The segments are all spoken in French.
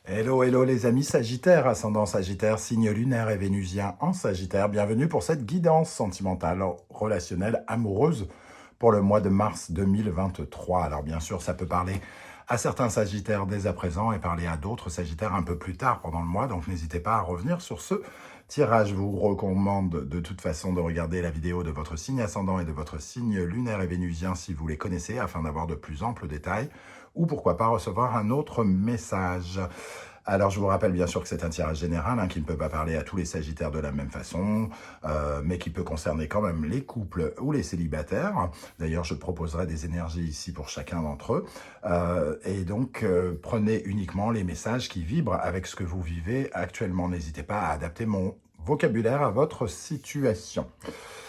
Hello, hello les amis Sagittaires, ascendant Sagittaire, signe lunaire et vénusien en Sagittaire. Bienvenue pour cette guidance sentimentale, relationnelle, amoureuse pour le mois de mars 2023. Alors bien sûr, ça peut parler à certains Sagittaires dès à présent et parler à d'autres Sagittaires un peu plus tard pendant le mois. Donc n'hésitez pas à revenir sur ce tirage. Je vous recommande de toute façon de regarder la vidéo de votre signe ascendant et de votre signe lunaire et vénusien si vous les connaissez afin d'avoir de plus amples détails ou pourquoi pas recevoir un autre message. Alors, je vous rappelle bien sûr que c'est un tirage général qui ne peut pas parler à tous les Sagittaires de la même façon, mais qui peut concerner quand même les couples ou les célibataires. D'ailleurs, je proposerai des énergies ici pour chacun d'entre eux. Et donc, prenez uniquement les messages qui vibrent avec ce que vous vivez actuellement. N'hésitez pas à adapter mon vocabulaire à votre situation.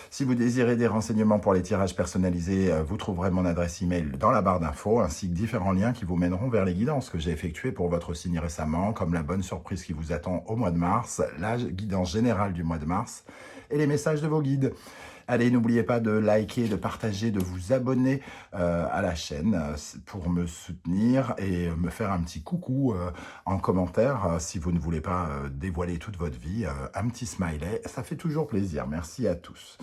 Si vous désirez des renseignements pour les tirages personnalisés, vous trouverez mon adresse email dans la barre d'infos, ainsi que différents liens qui vous mèneront vers les guidances que j'ai effectuées pour votre signe récemment, comme la bonne surprise qui vous attend au mois de mars, la guidance générale du mois de mars et les messages de vos guides. Allez, n'oubliez pas de liker, de partager, de vous abonner à la chaîne pour me soutenir et me faire un petit coucou en commentaire si vous ne voulez pas dévoiler toute votre vie. Un petit smiley, ça fait toujours plaisir. Merci à tous.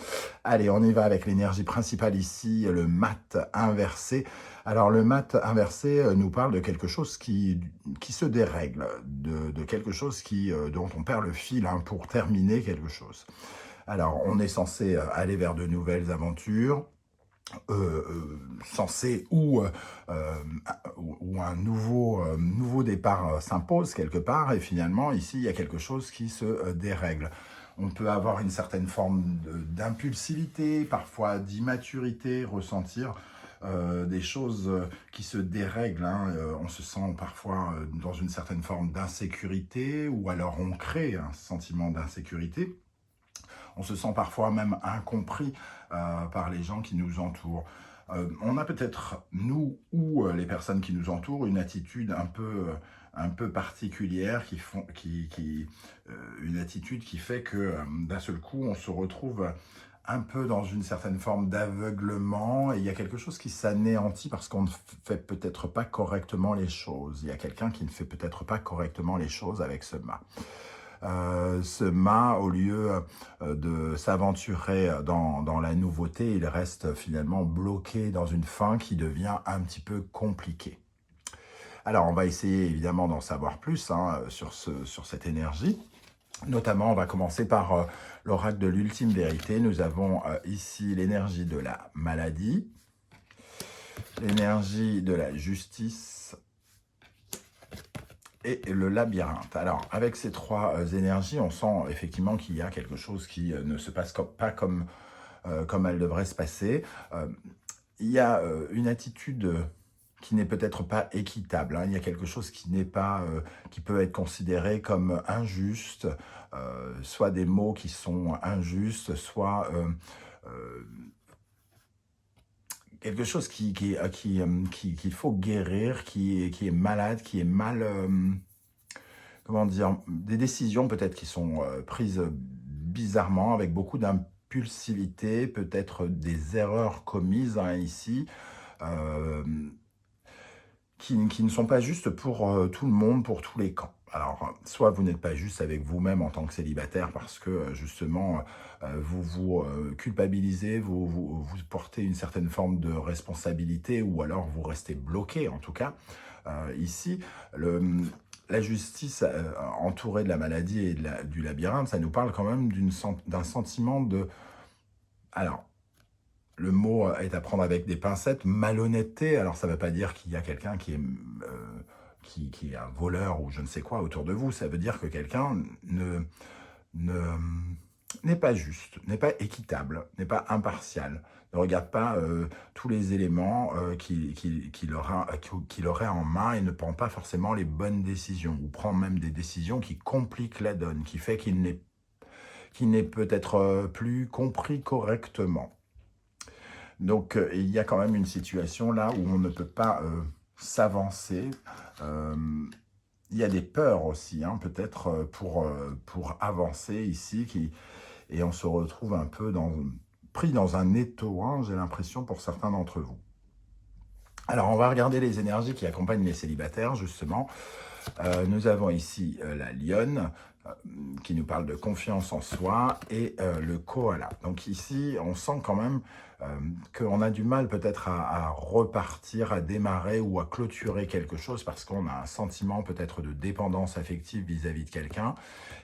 Allez, on y va avec l'énergie principale ici, le mat inversé. Alors, le mat inversé nous parle de quelque chose qui se dérègle, de quelque chose dont on perd le fil pour terminer quelque chose. Alors, on est censé aller vers de nouvelles aventures, censé ou un nouveau départ s'impose quelque part, et finalement, ici, il y a quelque chose qui se dérègle. On peut avoir une certaine forme d'impulsivité, parfois d'immaturité, ressentir des choses qui se dérèglent. On se sent parfois dans une certaine forme d'insécurité, ou alors on crée un sentiment d'insécurité. On se sent parfois même incompris par les gens qui nous entourent. On a peut-être, nous ou les personnes qui nous entourent, une attitude un peu particulière, une attitude qui fait que d'un seul coup, on se retrouve un peu dans une certaine forme d'aveuglement, et il y a quelque chose qui s'anéantit parce qu'on ne fait peut-être pas correctement les choses. Il y a quelqu'un qui ne fait peut-être pas correctement les choses avec ce mât. Ce mât, au lieu de s'aventurer dans la nouveauté, il reste finalement bloqué dans une fin qui devient un petit peu compliquée. Alors, on va essayer évidemment d'en savoir plus sur cette énergie. Notamment, on va commencer par l'oracle de l'ultime vérité. Nous avons ici l'énergie de la maladie, l'énergie de la justice, et le labyrinthe. Alors, avec ces trois énergies, on sent effectivement qu'il y a quelque chose qui ne se passe pas comme elle devrait se passer. Il y a une attitude qui n'est peut-être pas équitable. Il y a quelque chose qui n'est pas, qui peut être considéré comme injuste, soit des mots qui sont injustes, soit quelque chose qu'il faut guérir, qui est malade, qui est mal, comment dire, des décisions peut-être qui sont prises bizarrement, avec beaucoup d'impulsivité, peut-être des erreurs commises ici, qui ne sont pas justes pour tout le monde, pour tous les camps. Alors, soit vous n'êtes pas juste avec vous-même en tant que célibataire parce que justement, vous vous culpabilisez, vous portez une certaine forme de responsabilité, ou alors vous restez bloqué en tout cas. Ici, la justice entourée de la maladie et du labyrinthe, ça nous parle quand même d'un sentiment de... Alors, le mot est à prendre avec des pincettes, malhonnêteté. Alors, ça ne veut pas dire qu'il y a quelqu'un qui est un voleur ou je ne sais quoi autour de vous. Ça veut dire que quelqu'un n'est pas juste, n'est pas équitable, n'est pas impartial, ne regarde pas tous les éléments qu'il aurait en main, et ne prend pas forcément les bonnes décisions, ou prend même des décisions qui compliquent la donne, qui fait qu'il n'est peut-être plus compris correctement. Donc, il y a quand même une situation là où on ne peut pas s'avancer. Il y a des peurs aussi, peut-être pour avancer ici, et on se retrouve un peu pris dans un étau, j'ai l'impression, pour certains d'entre vous. Alors, on va regarder les énergies qui accompagnent les célibataires, justement. Nous avons ici la lionne qui nous parle de confiance en soi et le koala. Donc ici, on sent quand même qu'on a du mal peut-être à repartir, à démarrer ou à clôturer quelque chose parce qu'on a un sentiment peut-être de dépendance affective vis-à-vis de quelqu'un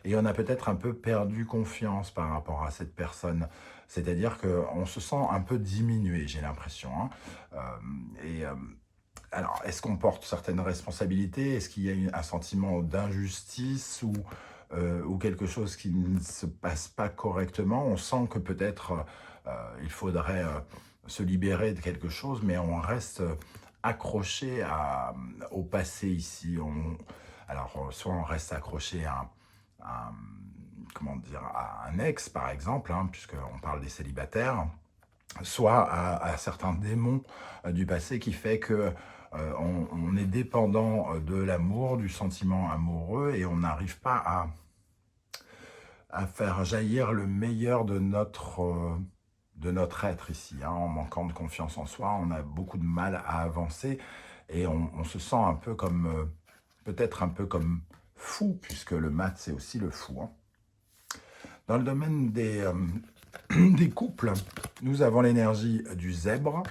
et on a peut-être un peu perdu confiance par rapport à cette personne. C'est-à-dire qu'on se sent un peu diminué, j'ai l'impression. Hein. Et alors, est-ce qu'on porte certaines responsabilités? Est-ce qu'il y a un sentiment d'injustice ou quelque chose qui ne se passe pas correctement? On sent que peut-être il faudrait se libérer de quelque chose, mais on reste accroché au passé ici. Alors, soit on reste accroché à, comment dire, à un ex, par exemple, hein, puisqu'on parle des célibataires, soit à certains démons du passé qui fait que on est dépendant de l'amour, du sentiment amoureux et on n'arrive pas à faire jaillir le meilleur de notre être ici. Hein. En manquant de confiance en soi, on a beaucoup de mal à avancer et on se sent un peu comme, peut-être un peu comme fou, puisque le mat c'est aussi le fou. Hein. Dans le domaine des couples, nous avons l'énergie du zèbre,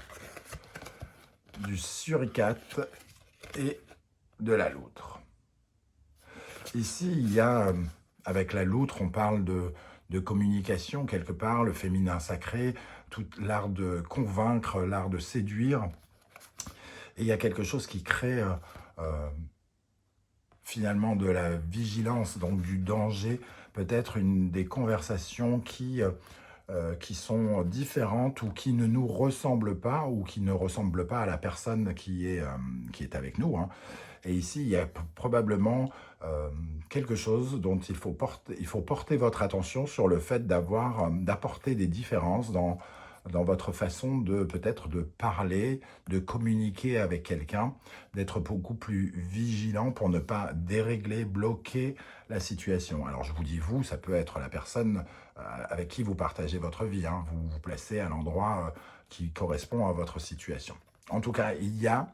du suricate et de la loutre. Ici, il y a, avec la loutre, on parle de communication quelque part, le féminin sacré, tout l'art de convaincre, l'art de séduire. Et il y a quelque chose qui crée finalement de la vigilance, donc du danger, peut-être des conversations qui sont différentes ou qui ne nous ressemblent pas ou qui ne ressemblent pas à la personne qui est avec nous. Hein. Et ici, il y a probablement quelque chose dont il faut porter votre attention sur le fait d'apporter des différences dans votre façon de peut-être de parler, de communiquer avec quelqu'un, d'être beaucoup plus vigilant pour ne pas dérégler, bloquer la situation. Alors je vous dis vous, ça peut être la personne avec qui vous partagez votre vie. Hein. Vous vous placez à l'endroit qui correspond à votre situation. En tout cas, il y a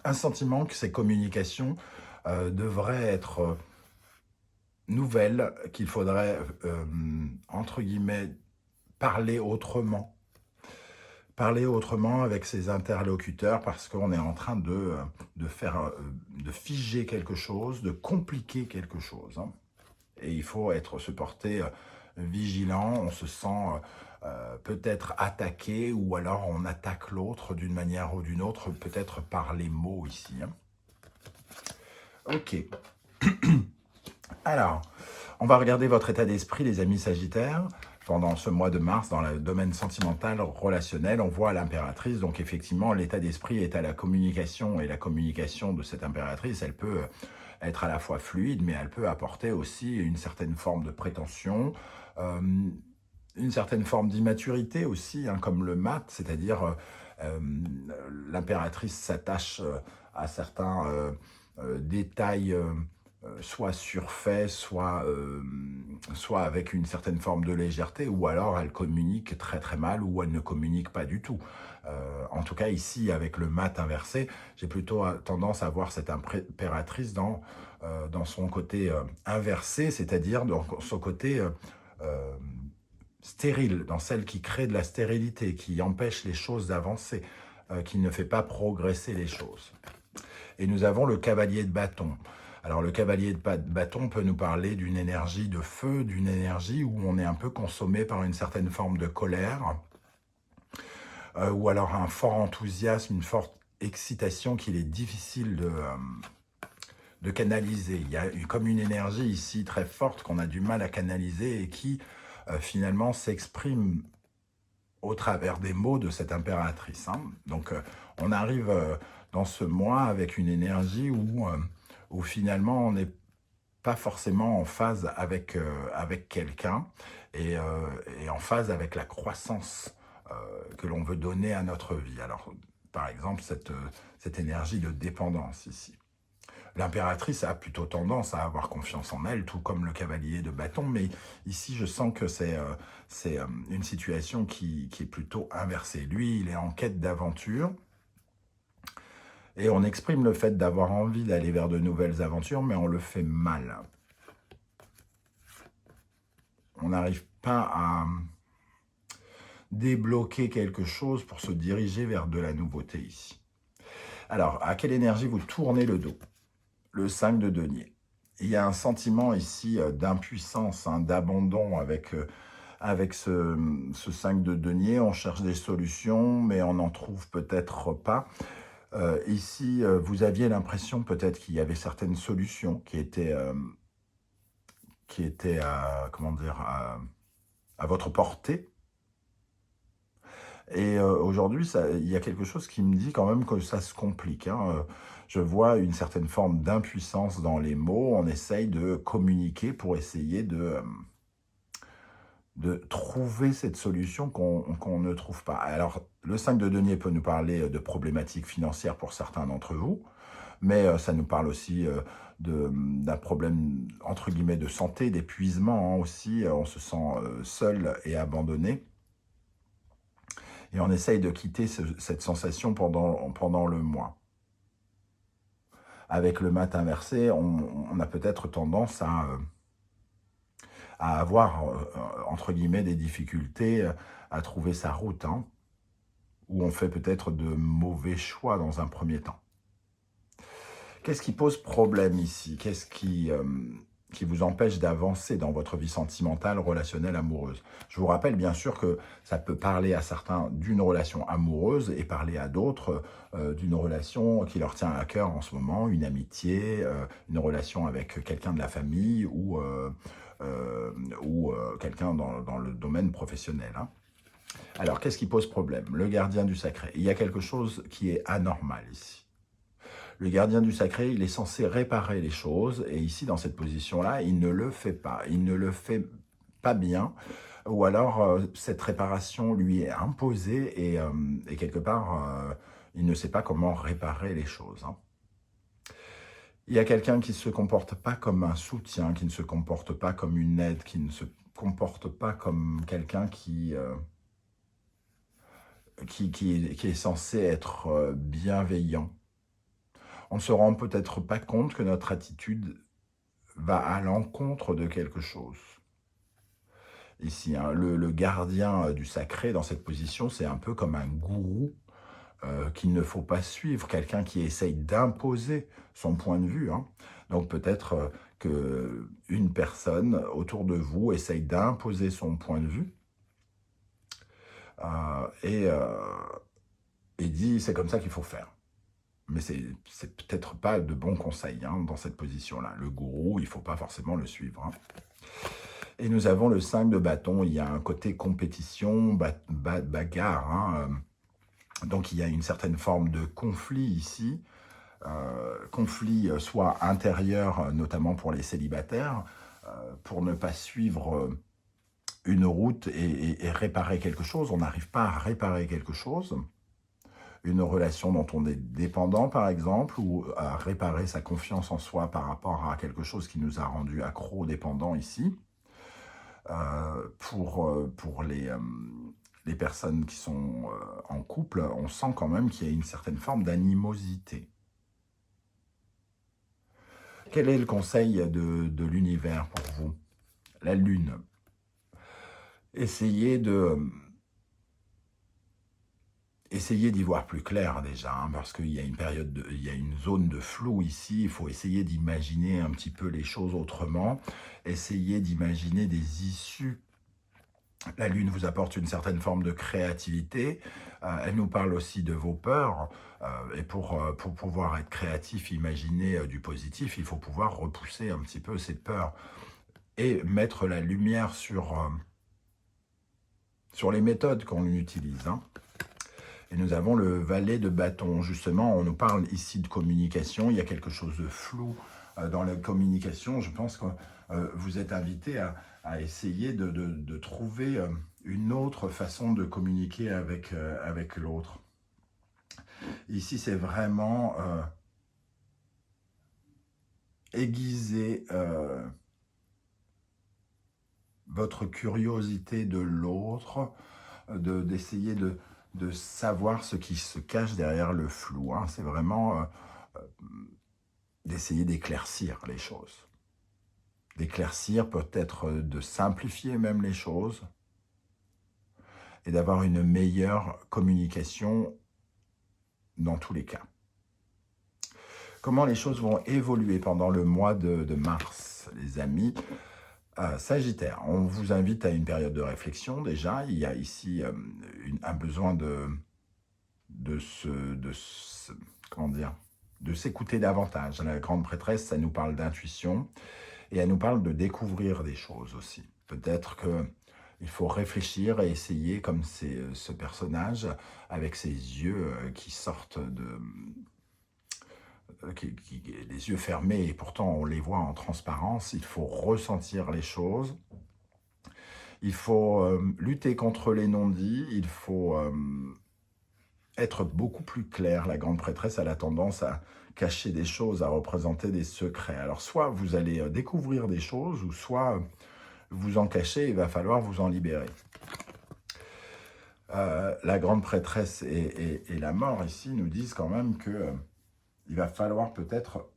un sentiment que ces communications devraient être nouvelles, qu'il faudrait, entre guillemets, parler autrement. Parler autrement avec ses interlocuteurs parce qu'on est en train de figer quelque chose, de compliquer quelque chose. Hein. Et il faut se porter vigilant, on se sent peut-être attaqué ou alors on attaque l'autre d'une manière ou d'une autre, peut-être par les mots ici. Hein. Ok. Alors, on va regarder votre état d'esprit, les amis Sagittaires. Pendant ce mois de mars, dans le domaine sentimental, relationnel, on voit l'impératrice. Donc effectivement, l'état d'esprit est à la communication. Et la communication de cette impératrice, elle peut être à la fois fluide, mais elle peut apporter aussi une certaine forme de prétention, une certaine forme d'immaturité aussi, hein, comme le mat, c'est-à-dire l'impératrice s'attache à certains détails soit surfait, soit avec une certaine forme de légèreté, ou alors elle communique très très mal, ou elle ne communique pas du tout. En tout cas, ici, avec le mat inversé, j'ai plutôt tendance à voir cette impératrice dans son côté inversé, c'est-à-dire dans son côté stérile, dans celle qui crée de la stérilité, qui empêche les choses d'avancer, qui ne fait pas progresser les choses. Et nous avons le cavalier de bâton. Alors le cavalier de bâton peut nous parler d'une énergie de feu, d'une énergie où on est un peu consommé par une certaine forme de colère, ou alors un fort enthousiasme, une forte excitation qu'il est difficile de canaliser. Il y a comme une énergie ici très forte qu'on a du mal à canaliser et qui finalement s'exprime au travers des mots de cette impératrice. Hein. Donc on arrive dans ce mois avec une énergie où finalement on n'est pas forcément en phase avec quelqu'un et en phase avec la croissance que l'on veut donner à notre vie. Alors, par exemple, cette énergie de dépendance ici. L'impératrice a plutôt tendance à avoir confiance en elle, tout comme le cavalier de bâton, mais ici, je sens que c'est une situation qui est plutôt inversée. Lui, il est en quête d'aventure, Et on exprime le fait d'avoir envie d'aller vers de nouvelles aventures, mais on le fait mal. On n'arrive pas à débloquer quelque chose pour se diriger vers de la nouveauté ici. Alors, à quelle énergie vous tournez le dos? Le 5 de denier. Il y a un sentiment ici d'impuissance, hein, d'abandon avec ce 5 de denier. On cherche des solutions, mais on n'en trouve peut-être pas. Ici, vous aviez l'impression peut-être qu'il y avait certaines solutions qui étaient comment dire, à votre portée. Et aujourd'hui, il y a quelque chose qui me dit quand même que ça se complique, hein. Je vois une certaine forme d'impuissance dans les mots. On essaye de communiquer pour essayer de trouver cette solution qu'on ne trouve pas. Alors, le 5 de denier peut nous parler de problématiques financières pour certains d'entre vous, mais ça nous parle aussi d'un problème, entre guillemets, de santé, d'épuisement, hein, aussi. On se sent seul et abandonné. Et on essaye de quitter cette sensation pendant le mois. Avec le mat inversé, on a peut-être tendance à avoir, entre guillemets, des difficultés à trouver sa route, hein, où on fait peut-être de mauvais choix dans un premier temps. Qu'est-ce qui pose problème ici? Qu'est-ce qui vous empêche d'avancer dans votre vie sentimentale, relationnelle, amoureuse? Je vous rappelle bien sûr que ça peut parler à certains d'une relation amoureuse et parler à d'autres d'une relation qui leur tient à cœur en ce moment, une amitié, une relation avec quelqu'un de la famille ou quelqu'un dans le domaine professionnel, hein. Alors, qu'est-ce qui pose problème? Le gardien du sacré. Il y a quelque chose qui est anormal ici. Le gardien du sacré, il est censé réparer les choses, et ici, dans cette position-là, il ne le fait pas. Il ne le fait pas bien, ou alors cette réparation lui est imposée, et quelque part, il ne sait pas comment réparer les choses, hein. Il y a quelqu'un qui ne se comporte pas comme un soutien, qui ne se comporte pas comme une aide, qui ne se comporte pas comme quelqu'un qui est censé être bienveillant. On ne se rend peut-être pas compte que notre attitude va à l'encontre de quelque chose. Ici, hein, le gardien du sacré dans cette position, c'est un peu comme un gourou qu'il ne faut pas suivre, quelqu'un qui essaye d'imposer son point de vue, hein. Donc peut-être qu'une personne autour de vous essaye d'imposer son point de vue et dit c'est comme ça qu'il faut faire. Mais c'est peut-être pas de bons conseils, hein, dans cette position-là. Le gourou, il ne faut pas forcément le suivre, hein. Et nous avons le 5 de bâton. Il y a un côté compétition, bagarre, hein. Donc il y a une certaine forme de conflit ici. Conflit soit intérieur, notamment pour les célibataires, pour ne pas suivre une route et réparer quelque chose. On n'arrive pas à réparer quelque chose. Une relation dont on est dépendant, par exemple, ou à réparer sa confiance en soi par rapport à quelque chose qui nous a rendu accro, dépendant ici. Pour les personnes qui sont en couple, on sent quand même qu'il y a une certaine forme d'animosité. Quel est le conseil de l'univers pour vous? La Lune. Essayez d'y voir plus clair déjà, hein, parce qu'il y a il y a une zone de flou ici. Il faut essayer d'imaginer un petit peu les choses autrement. Essayez d'imaginer des issues. La Lune vous apporte une certaine forme de créativité. Elle nous parle aussi de vos peurs. Et pour pouvoir être créatif, imaginer du positif, il faut pouvoir repousser un petit peu ces peurs et mettre la lumière sur les méthodes qu'on utilise, hein. Et nous avons le valet de bâton. Justement, on nous parle ici de communication. Il y a quelque chose de flou dans la communication. Je pense que vous êtes invité à essayer de trouver une autre façon de communiquer avec l'autre. Ici, c'est vraiment aiguiser votre curiosité de l'autre, d'essayer de savoir ce qui se cache derrière le flou, hein. C'est vraiment d'essayer d'éclaircir les choses. D'éclaircir, peut-être de simplifier même les choses et d'avoir une meilleure communication dans tous les cas. Comment les choses vont évoluer pendant le mois de mars, les amis? Sagittaire, on vous invite à une période de réflexion déjà. Il y a ici un besoin comment dire, de s'écouter davantage. La grande prêtresse, ça nous parle d'intuition et elle nous parle de découvrir des choses aussi. Peut-être qu'il faut réfléchir et essayer, comme c'est ce personnage, avec ses yeux qui sortent les yeux fermés, et pourtant on les voit en transparence. Il faut ressentir les choses. Il faut lutter contre les non-dits. Il faut être beaucoup plus clair. La grande prêtresse a la tendance à cacher des choses, à représenter des secrets. Alors soit vous allez découvrir des choses, ou soit vous en cachez, il va falloir vous en libérer. La grande prêtresse et la mort ici nous disent quand même que il va falloir peut-être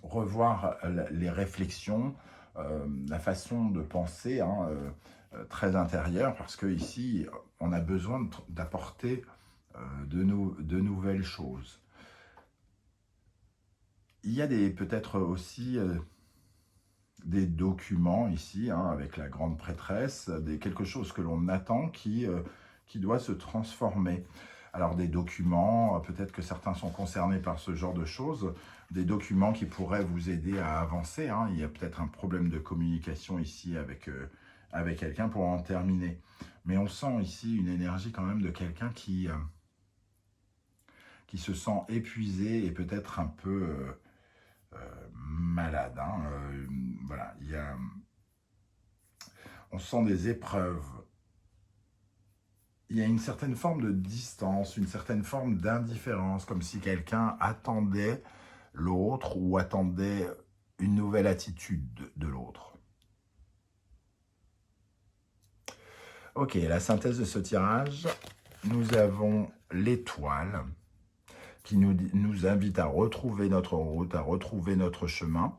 revoir les réflexions, la façon de penser, hein, très intérieure, parce que ici on a besoin d'apporter de nouvelles choses. Il y a peut-être aussi des documents ici, hein, avec la grande prêtresse, quelque chose que l'on attend qui doit se transformer. Alors des documents, peut-être que certains sont concernés par ce genre de choses, des documents qui pourraient vous aider à avancer, hein. Il y a peut-être un problème de communication ici avec quelqu'un pour en terminer. Mais on sent ici une énergie quand même de quelqu'un qui se sent épuisé et peut-être un peu malade, hein. Voilà, on sent des épreuves. Il y a une certaine forme de distance, une certaine forme d'indifférence, comme si quelqu'un attendait l'autre ou attendait une nouvelle attitude de l'autre. Ok, la synthèse de ce tirage, nous avons l'étoile qui nous invite à retrouver notre route, à retrouver notre chemin.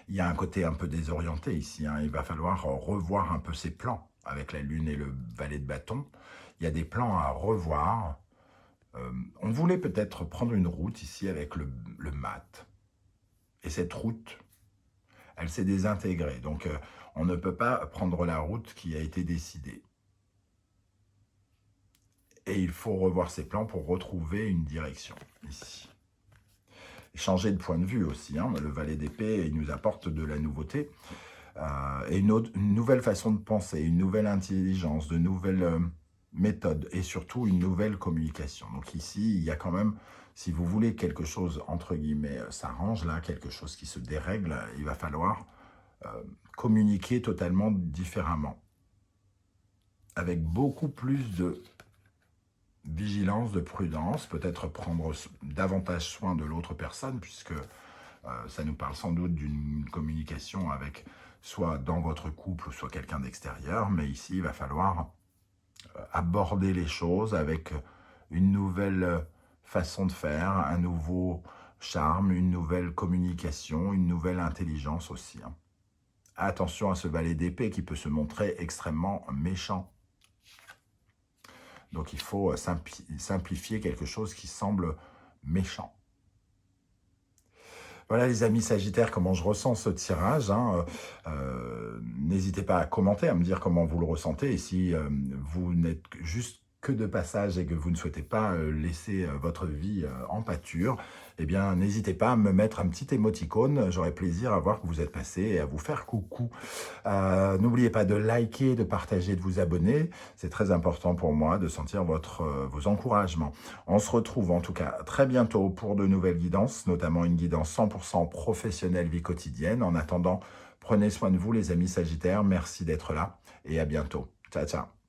Il y a un côté un peu désorienté ici, hein. Il va falloir revoir un peu ses plans avec la lune et le valet de bâton. Il y a des plans à revoir. On voulait peut-être prendre une route ici avec le mat. Et cette route, elle s'est désintégrée. Donc, on ne peut pas prendre la route qui a été décidée. Et il faut revoir ses plans pour retrouver une direction, ici. Changer de point de vue aussi, hein. Le valet d'épée, il nous apporte de la nouveauté. Et une nouvelle façon de penser, une nouvelle intelligence, de nouvelles méthodes et surtout une nouvelle communication. Donc ici, il y a quand même, si vous voulez quelque chose, entre guillemets, s'arrange là, quelque chose qui se dérègle, il va falloir communiquer totalement différemment. Avec beaucoup plus de vigilance, de prudence, peut-être prendre davantage soin de l'autre personne, puisque ça nous parle sans doute d'une communication avec soit dans votre couple, soit quelqu'un d'extérieur, mais ici, il va falloir aborder les choses avec une nouvelle façon de faire, un nouveau charme, une nouvelle communication, une nouvelle intelligence aussi, hein. Attention à ce valet d'épée qui peut se montrer extrêmement méchant. Donc il faut simplifier quelque chose qui semble méchant. Voilà les amis Sagittaires, comment je ressens ce tirage, hein. N'hésitez pas à commenter, à me dire comment vous le ressentez. Et si vous n'êtes juste que de passage et que vous ne souhaitez pas laisser votre vie en pâture, eh bien n'hésitez pas à me mettre un petit émoticône. J'aurai plaisir à voir que vous êtes passé et à vous faire coucou. N'oubliez pas de liker, de partager, de vous abonner. C'est très important pour moi de sentir vos encouragements. On se retrouve en tout cas très bientôt pour de nouvelles guidances, notamment une guidance 100% professionnelle vie quotidienne. En attendant, prenez soin de vous les amis Sagittaires. Merci d'être là et à bientôt. Ciao, ciao.